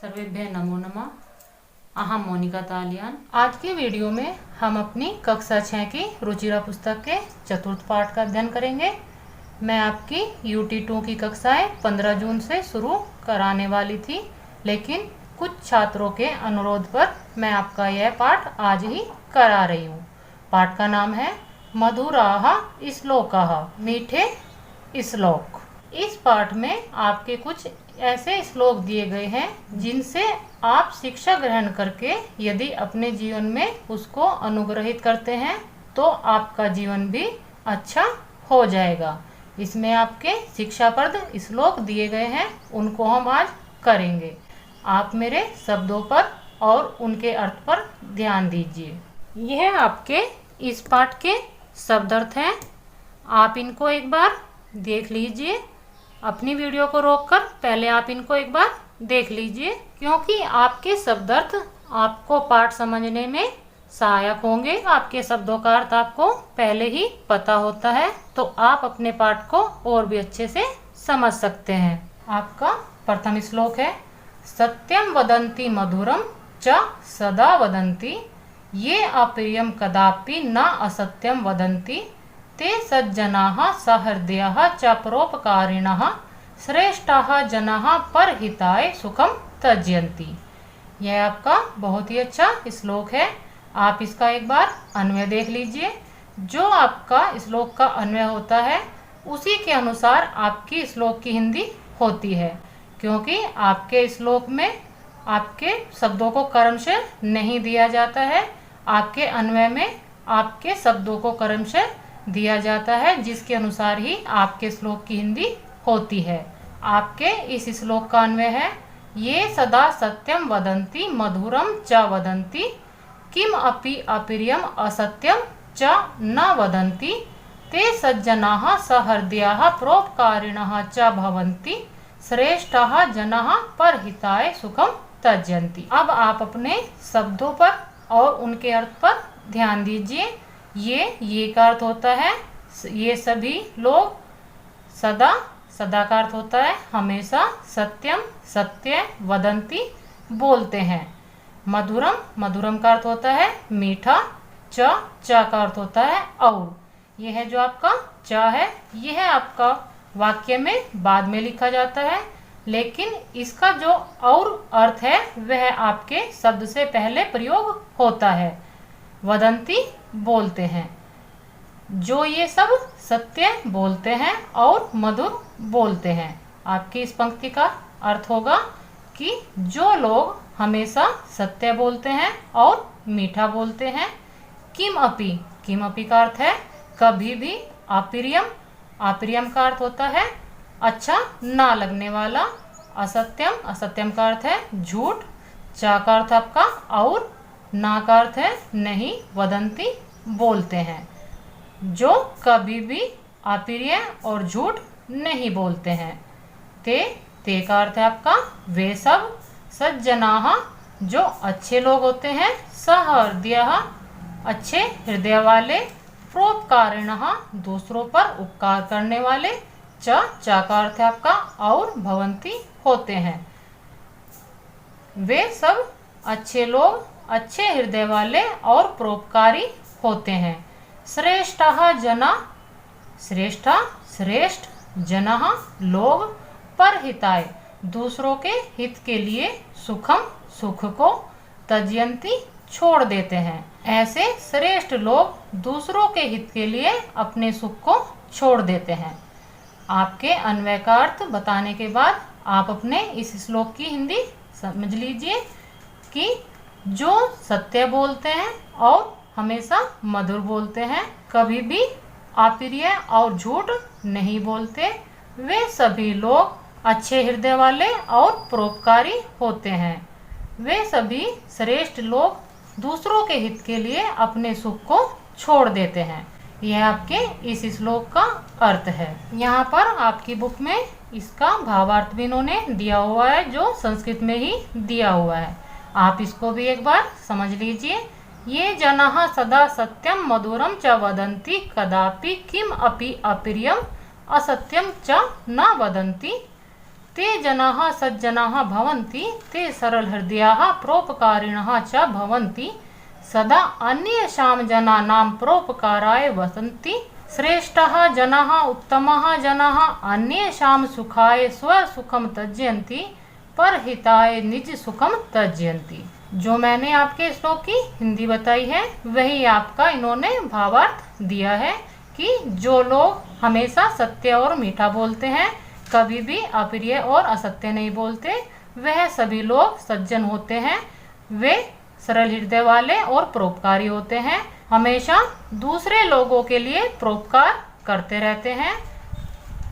सर्वेभ्यः नमो नमः। अहम मोनिका तालियान। आज के वीडियो में हम अपनी कक्षा 6 की रुचिरा पुस्तक के चतुर्थ पाठ का अध्ययन करेंगे। मैं आपकी UT2 की कक्षाएं 15 जून से शुरू कराने वाली थी, लेकिन कुछ छात्रों के अनुरोध पर मैं आपका यह पाठ आज ही करा रही हूँ। पाठ का नाम है मधुराः श्लोकाः, मीठे श्लोक। इस पाठ में आपके कुछ ऐसे श्लोक दिए गए हैं जिनसे आप शिक्षा ग्रहण करके यदि अपने जीवन में उसको अनुग्रहित करते हैं तो आपका जीवन भी अच्छा हो जाएगा। इसमें आपके शिक्षाप्रद श्लोक दिए गए हैं, उनको हम आज करेंगे। आप मेरे शब्दों पर और उनके अर्थ पर ध्यान दीजिए। यह आपके इस पाठ के शब्दार्थ हैं। आप इनको एक बार देख लीजिए। अपनी वीडियो को रोककर पहले आप इनको एक बार देख लीजिए, क्योंकि आपके शब्दार्थ आपको पाठ समझने में सहायक होंगे। आपके शब्दों का अर्थ आपको पहले ही पता होता है तो आप अपने पाठ को और भी अच्छे से समझ सकते हैं। आपका प्रथम श्लोक है, सत्यम वदन्ति मधुरम च सदा वदन्ति, ये अप्रियम कदापि न असत्यम वदन्ति, ते सज्जनाः सहृदयाः च परोपकारिणः, श्रेष्ठाः जनाः परहिताय सुखम त्यजन्ति। यह आपका बहुत ही अच्छा श्लोक है। आप इसका एक बार अन्वय देख लीजिए। जो आपका श्लोक का अन्वय होता है उसी के अनुसार आपकी श्लोक की हिंदी होती है, क्योंकि आपके श्लोक में आपके शब्दों को क्रमशः नहीं दिया जाता है। आपके अन्वय में आपके शब्दों को क्रमशः दिया जाता है, जिसके अनुसार ही आपके श्लोक की हिंदी होती है। आपके इस श्लोक का अन्वय है, ये सदा सत्यम वदन्ति मधुरम च वदन्ति, किम अपि अप्रियम असत्यम च न वदन्ति, ते सज्जनाः सहृदयाः परोपकारिणः च भवन्ति, श्रेष्ठाः जनाः परहिताय सुखम त्यजन्ति। अब आप अपने शब्दों पर और उनके अर्थ पर ध्यान दीजिए। ये का अर्थ होता है ये सभी लोग, सदा का अर्थ होता है हमेशा, सत्यम सत्य, वदंती बोलते हैं। मधुरम का अर्थ होता है मीठा, च का अर्थ होता है और। यह है जो आपका च है, यह आपका वाक्य में बाद में लिखा जाता है, लेकिन इसका जो और अर्थ है वह आपके शब्द से पहले प्रयोग होता है। वदंती बोलते हैं, जो ये सब सत्य बोलते हैं और मधुर बोलते हैं। आपकी इस पंक्ति का अर्थ होगा कि जो लोग हमेशा सत्य बोलते हैं और मीठा बोलते हैं। किम अपि का अर्थ है कभी भी। अप्रियम का अर्थ होता है अच्छा ना लगने वाला। असत्यम का अर्थ है झूठ। चा का अर्थ आपका और, ना का अर्थ है नहीं। वदंती बोलते हैं, जो कभी भी अप्रिय और झूठ नहीं बोलते हैं। ते का अर्थ है आपका वे सब। सज्जनाः जो अच्छे लोग होते हैं। सहृदयाः अच्छे हृदय वाले। परोपकारिणः दूसरों पर उपकार करने वाले। चा का अर्थ है आपका और, भवंती होते हैं। वे सब अच्छे लोग अच्छे हृदय वाले और परोपकारी होते हैं। श्रेष्ठाः जना श्रेष्ठ, जनाः लोग, परहिताय दूसरों के हित के लिए, सुख को, त्यजन्ति छोड़ देते हैं। ऐसे श्रेष्ठ लोग दूसरों के हित के लिए अपने सुख को छोड़ देते हैं। आपके अन्वय का अर्थ बताने के बाद आप अपने इस श्लोक की हिंदी समझ लीजिए कि जो सत्य बोलते हैं और हमेशा मधुर बोलते हैं, कभी भी अप्रिय और झूठ नहीं बोलते, वे सभी लोग अच्छे हृदय वाले और परोपकारी होते हैं। वे सभी श्रेष्ठ लोग दूसरों के हित के लिए अपने सुख को छोड़ देते हैं। यह आपके इस श्लोक का अर्थ है। यहाँ पर आपकी बुक में इसका भावार्थ भी इन्होंने दिया हुआ है, जो संस्कृत में ही दिया हुआ है। आप इसको भी एक बार समझ लीजिए। ये जनाः सदा सत्यम मधुरम च वदन्ति, कदापि किम अपि अप्रियम असत्यम च न वदन्ति, ते जनाः सज्जनाः भवन्ति, ते सरलहृदयाः परोपकारिणः च भवन्ति, सदा अन्येषां जनानां परोपकाराय वसन्ति। श्रेष्ठः जनाः उत्तमः जनाः अन्येषां सुखाय स्वसुखं त्यजन्ति, परहिताय निज सुखम त्यजन्ति। जो मैंने आपके श्लोक की हिंदी बताई है वही आपका इन्होंने भावार्थ दिया है कि जो लोग हमेशा सत्य और मीठा बोलते हैं, कभी भी अप्रिय और असत्य नहीं बोलते, वह सभी लोग सज्जन होते हैं। वे सरल हृदय वाले और परोपकारी होते हैं, हमेशा दूसरे लोगों के लिए परोपकार करते रहते हैं।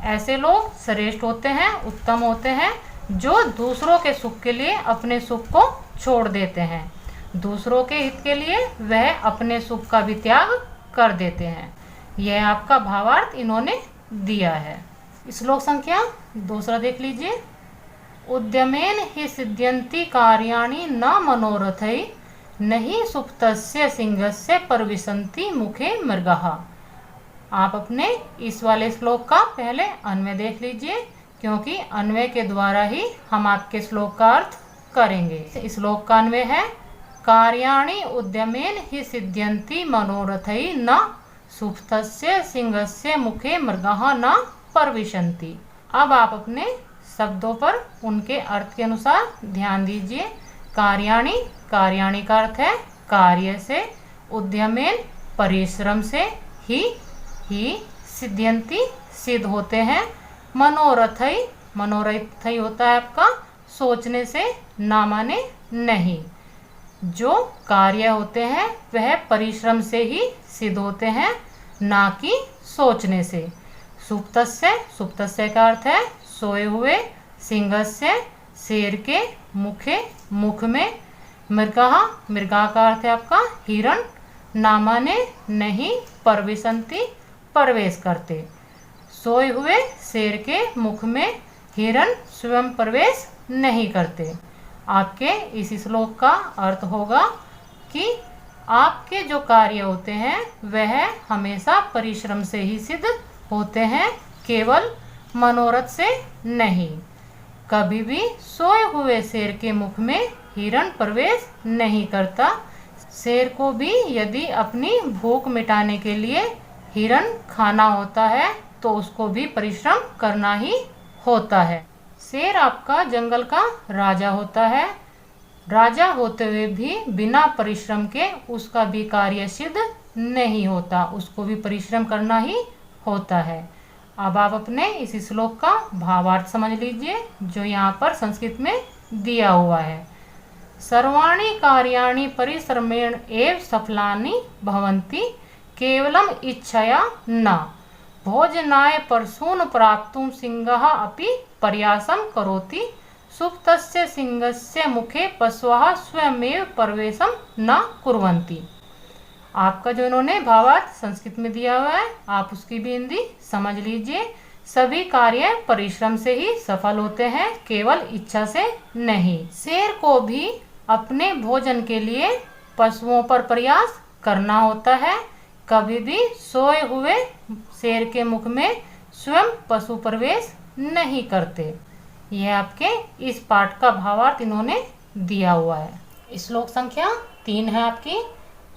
ऐसे लोग श्रेष्ठ होते हैं, उत्तम होते हैं, जो दूसरों के सुख के लिए अपने सुख को छोड़ देते हैं। दूसरों के हित के लिए वह अपने सुख का भी त्याग कर देते हैं। यह आपका भावार्थ इन्होंने दिया है। श्लोक संख्या दूसरा देख लीजिए। उद्यमेन हि सिद्ध्यन्ति कार्याणि न मनोरथै, नहि सुप्तस्य सिंहस्य परविशन्ति मुखे मृगः। आप अपने इस वाले श्लोक का पहले अन्वय देख लीजिए, क्योंकि अन्वय के द्वारा ही हम आपके श्लोक का अर्थ करेंगे। इस श्लोक का अन्वय है कार्याणि उद्यमेन हि सिद्ध्यन्ति मनोरथै, न सुप्तस्य सिंहस्य मुखे मृगः न परविशन्ति। अब आप अपने शब्दों पर उनके अर्थ के अनुसार ध्यान दीजिए। कार्याणि, कार्याणि का अर्थ है कार्य से, उद्यमेन परिश्रम से, ही सिद्ध्यन्ति सिद्ध होते हैं, मनोरथै, मनोरथै होता है आपका सोचने से, ना माने नहीं। जो कार्य होते हैं वह परिश्रम से ही सिद्ध होते हैं, ना कि सोचने से। सुप्तस्य, सुप्तस्य का अर्थ है सोए हुए, सिंहस्य शेर के, मुखे मुख में, मृगः, मृगा का अर्थ है आपका हिरण, ना माने नहीं, परविशन्ति प्रवेश करते। सोए हुए शेर के मुख में हिरण स्वयं प्रवेश नहीं करते। आपके इस श्लोक का अर्थ होगा कि आपके जो कार्य होते हैं वह हमेशा परिश्रम से ही सिद्ध होते हैं, केवल मनोरथ से नहीं। कभी भी सोए हुए शेर के मुख में हिरण प्रवेश नहीं करता। शेर को भी यदि अपनी भूख मिटाने के लिए हिरण खाना होता है तो उसको भी परिश्रम करना ही होता है। शेर आपका जंगल का राजा होता है। राजा होते हुए भी बिना परिश्रम के उसका भी कार्य सिद्ध नहीं होता, उसको भी परिश्रम करना ही होता है। अब आप अपने इस श्लोक का भावार्थ समझ लीजिए जो यहाँ पर संस्कृत में दिया हुआ है। सर्वाणि कार्याणि परिश्रमेण एव सफलानि भवन्ति, केवलम इच्छया न। भोजनाय परसून प्राप्तुं सिंहः अपि प्रयासं करोति, सुप्तस्य सिंहस्य मुखे पशवः स्वयमेव प्रवेशं न कुर्वन्ति। आपका जो इन्होंने भावार्थ संस्कृत में दिया हुआ है आप उसकी भी हिंदी समझ लीजिए। सभी कार्य परिश्रम से ही सफल होते हैं, केवल इच्छा से नहीं। शेर को भी अपने भोजन के लिए पशुओं पर प्रयास करना होता है। कभी भी सोए हुए शेर के मुख में स्वयं पशु प्रवेश नहीं करते। यह आपके इस पाठ का भावार्थ इन्होंने दिया हुआ है। श्लोक संख्या 3 है आपकी।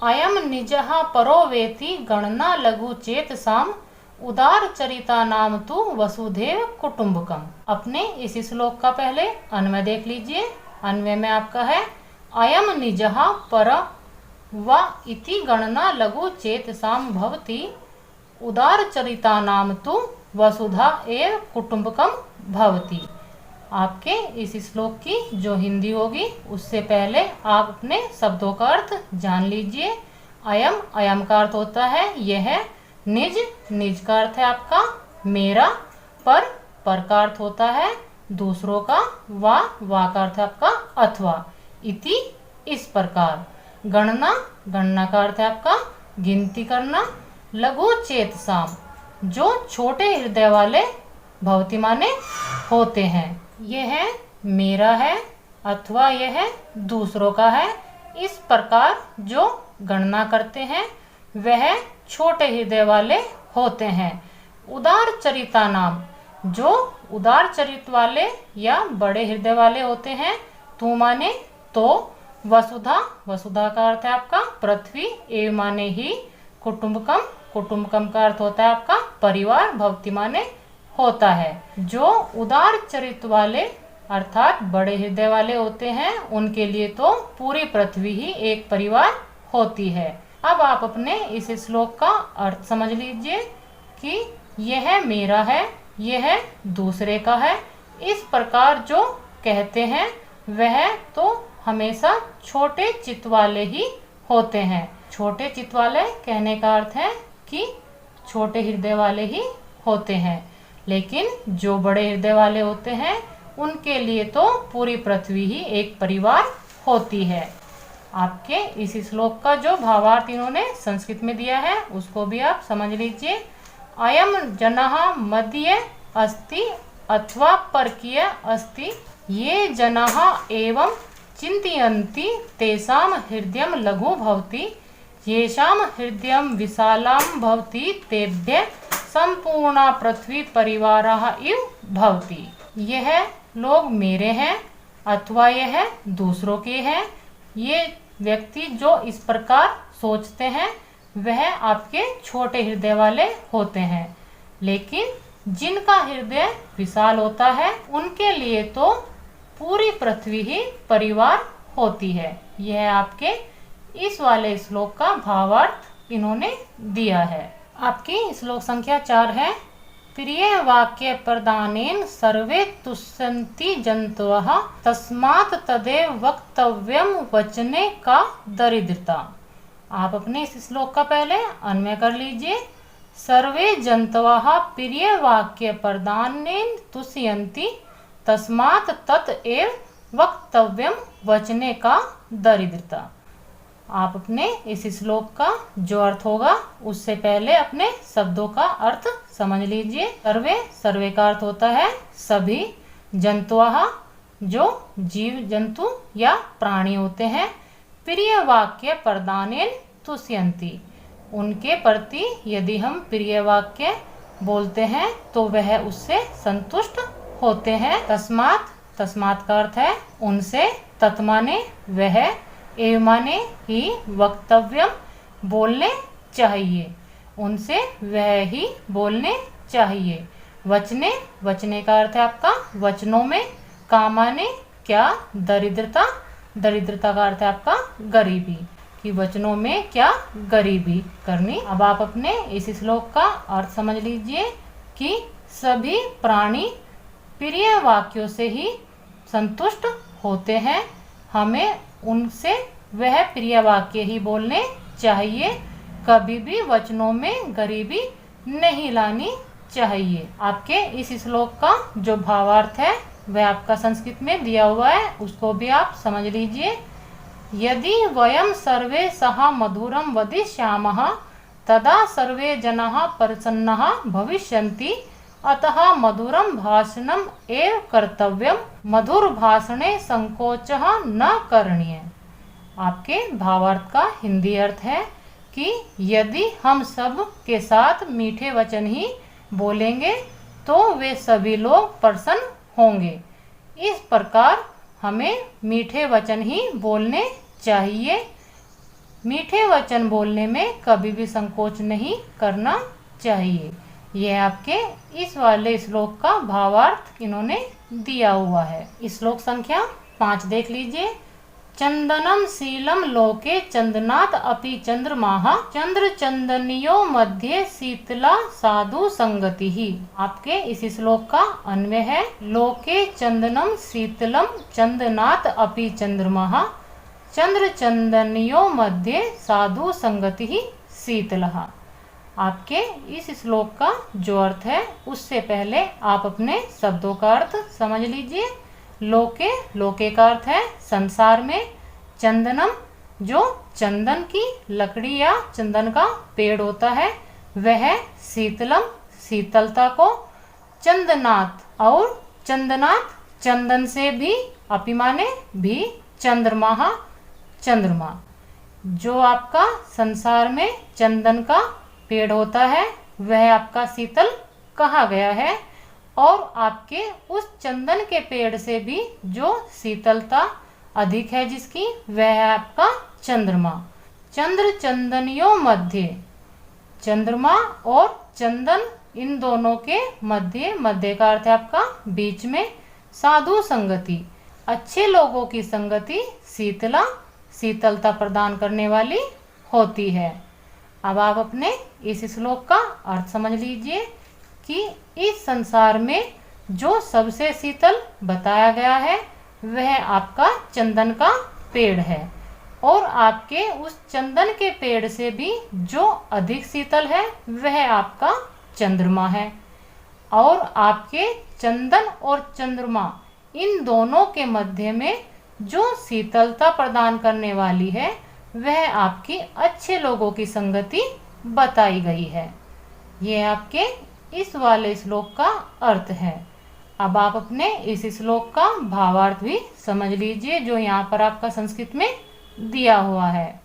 अयम निजः परो वेति गणना लघु चेतसाम, उदार चरिता नाम तु वसुधैव कुटुंबकम। अपने इस श्लोक का पहले अन्वय देख लीजिए। अन्वय में आपका है अयम निजः पर व इति गणना लघु चेतसाम भवति, उदार चरिता नाम तु वसुधा एव कुटुंबकम भवति। आपके इस श्लोक की जो हिंदी होगी उससे पहले आप अपने शब्दों का अर्थ जान लीजिए। अयम, अयम का अर्थ होता है यह। निज, निज का अर्थ है आपका मेरा। पर का अर्थ होता है दूसरों का। वा का अर्थ है आपका अथवा। इति, इस प्रकार। गणना, गणना का अर्थ है आपका गिनती करना। लघु चेतसाम, जो छोटे हृदय वाले भवती माने होते हैं। यह मेरा है अथवा यह दूसरों का है। इस प्रकार जो गणना करते हैं वह छोटे हृदय वाले होते हैं। उदार चरिता नाम, जो उदार चरित्र वाले या बड़े हृदय वाले होते हैं। तू माने तो, वसुधा, वसुधा का अर्थ है आपका पृथ्वी, एव माने ही, कुटुंबकम, कुटुंबकम का अर्थ होता है आपका परिवार, भवती माने होता है। जो उदार चरित्र वाले अर्थात बड़े हृदय वाले होते हैं उनके लिए तो पूरी पृथ्वी ही एक परिवार होती है। अब आप अपने इस श्लोक का अर्थ समझ लीजिए कि यह मेरा है, यह दूसरे का है। इस प्रकार जो कहते हैं वह तो हमेशा छोटे चित्त वाले ही होते हैं। छोटे चित्त वाले कहने का अर्थ है कि छोटे हृदय वाले ही होते हैं, लेकिन जो बड़े हृदय वाले होते हैं उनके लिए तो पूरी पृथ्वी ही एक परिवार होती है। आपके इस श्लोक का जो भावार्थ इन्होंने संस्कृत में दिया है उसको भी आप समझ लीजिए। अयम जनः मध्य अस्ति अथवा परकीय अस्ति, ये जनः एवं चिन्तयन्ति तेषां हृदयं लघु भवति, येषां हृदयं विशालं भवति तेभ्यः संपूर्णा पृथ्वी परिवारः इव भवति। यह लोग मेरे हैं अथवा यह दूसरों के हैं। ये व्यक्ति जो इस प्रकार सोचते हैं वह आपके छोटे हृदय वाले होते हैं, लेकिन जिनका हृदय विशाल होता है उनके लिए तो पूरी पृथ्वी ही परिवार होती है। यह आपके इस वाले श्लोक का भावार्थ इन्होंने दिया है। आपकी श्लोक संख्या 4 है। प्रिय वाक्य प्रदानेन सर्वे तुष्यन्ति जन्तवः, तस्मात् तदेव वक्तव्यम वचने का दरिद्रता। आप अपने इस श्लोक का पहले अन्वय कर लीजिए। सर्वे जन्तवः प्रिय वाक्य प्रदानेन तुष्यन्ति, तस्मात् तदेव वक्तव्यम वचने का दरिद्रता। आप अपने इस श्लोक का जो अर्थ होगा उससे पहले अपने शब्दों का अर्थ समझ लीजिए। सर्वे, सर्वे का अर्थ होता है सभी, जंतुः जो जीव जंतु या प्राणी होते हैं, प्रिय वाक्य प्रदानेन तुष्यन्ति, उनके प्रति यदि हम प्रिय वाक्य बोलते हैं तो वह उससे संतुष्ट होते हैं। तस्मात्, तस्मात् का अर्थ है उनसे, तत् माने वह, एव माने ही, वक्तव्यम बोलने चाहिए, उनसे वह ही बोलने चाहिए। वचने, वचने का अर्थ है आपका वचनों में, का माने क्या, दरिद्रता, दरिद्रता का अर्थ है आपका गरीबी, कि वचनों में क्या गरीबी करनी। अब आप अपने इस श्लोक का अर्थ समझ लीजिए कि सभी प्राणी प्रिय वाक्यों से ही संतुष्ट होते हैं, हमें उनसे वह प्रिय वाक्य ही बोलने चाहिए, कभी भी वचनों में गरीबी नहीं लानी चाहिए। आपके इस श्लोक का जो भावार्थ है वह आपका संस्कृत में दिया हुआ है, उसको भी आप समझ लीजिए। यदि वयम सर्वे सह मधुरम वदिष्यामः तदा सर्वे जनाः प्रसन्नाः भविष्यन्ति, अतः मधुरम भाषणम एव कर्तव्यम, मधुर भाषणे संकोचः न करणीय। आपके भावार्थ का हिंदी अर्थ है कि यदि हम सब के साथ मीठे वचन ही बोलेंगे तो वे सभी लोग प्रसन्न होंगे। इस प्रकार हमें मीठे वचन ही बोलने चाहिए। मीठे वचन बोलने में कभी भी संकोच नहीं करना चाहिए। यह आपके इस वाले श्लोक का भावार्थ इन्होंने दिया हुआ है। श्लोक संख्या 5 देख लीजिए। चंदनम शीलम लोके चंदनात् अपि चंद्रमाः, चंद्र चंदनियो मध्ये शीतला साधु संगति ही। आपके इस श्लोक का अन्वय है। लोके चंदनम शीतलम चंदनात् अपि चंद्रमाः, चंद्र चंदनियो मध्ये साधु संगति ही शीतलः। आपके इस श्लोक का जो अर्थ है उससे पहले आप अपने शब्दों का अर्थ समझ लीजिए। लोके, लोके का अर्थ है संसार में। चंदनम जो चंदन की लकड़ी या चंदन का पेड़ होता है वह, शीतलम शीतलता को, चंदनात् और चंदनात् चंदन से भी, अपि माने भी, चंद्रमा चंद्रमा जो आपका संसार में चंदन का पेड़ होता है वह आपका शीतल कहा गया है। और आपके उस चंदन के पेड़ से भी जो शीतलता अधिक है जिसकी, वह है आपका चंद्रमा। चंद्र चंदनियों मध्य, चंद्रमा और चंदन इन दोनों के मध्य, मध्य का अर्थ है आपका बीच में, साधु संगति, अच्छे लोगों की संगति शीतला, शीतलता प्रदान करने वाली होती है। अब आप अपने इस श्लोक का अर्थ समझ लीजिए कि इस संसार में जो सबसे शीतल बताया गया है वह आपका चंदन का पेड़ है, और आपके उस चंदन के पेड़ से भी जो अधिक शीतल है वह आपका चंद्रमा है। और आपके चंदन और चंद्रमा इन दोनों के मध्य में जो शीतलता प्रदान करने वाली है वह आपकी अच्छे लोगों की संगति बताई गई है। ये आपके इस वाले श्लोक का अर्थ है। अब आप अपने इस श्लोक का भावार्थ भी समझ लीजिए जो यहाँ पर आपका संस्कृत में दिया हुआ है।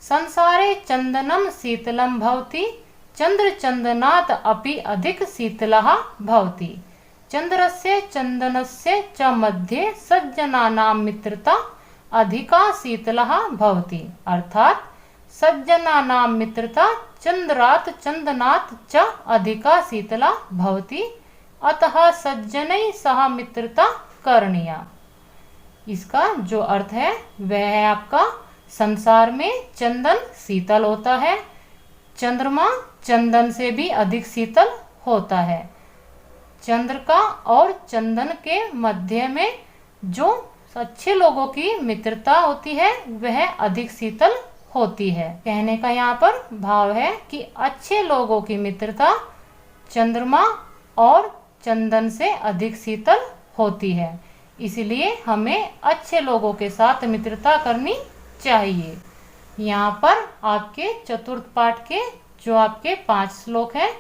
संसारे चंदनम शीतलम भवति, चंद्र चंदनात् अपि अधिक शीतलः भवति। चंद्रस्य चंदनस्य च मध्ये सज्जनानां मित्रता अधिका शीतलः भवति। अर्थात सज्जनानां मित्रता चंद्रात् चंदनात् च अधिका शीतला भवति, अतः सज्जनैः सह मित्रता करणीया। इसका जो अर्थ है वह है आपका संसार में चंदन शीतल होता है, चंद्रमा चंदन से भी अधिक शीतल होता है। चंद्र का और चंदन के मध्य में जो अच्छे लोगों की मित्रता होती है वह अधिक शीतल होती है। कहने का यहाँ पर भाव है कि अच्छे लोगों की मित्रता चंद्रमा और चंदन से अधिक शीतल होती है, इसलिए हमें अच्छे लोगों के साथ मित्रता करनी चाहिए। यहाँ पर आपके चतुर्थ पाठ के जो आपके 5 श्लोक हैं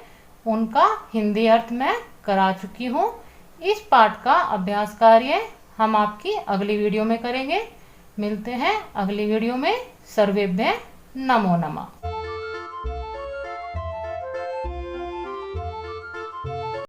उनका हिंदी अर्थ मैं करा चुकी हूँ। इस पाठ का अभ्यास कार्य हम आपकी अगली वीडियो में करेंगे। मिलते हैं अगली वीडियो में। सर्वेभ्यः नमो नमः।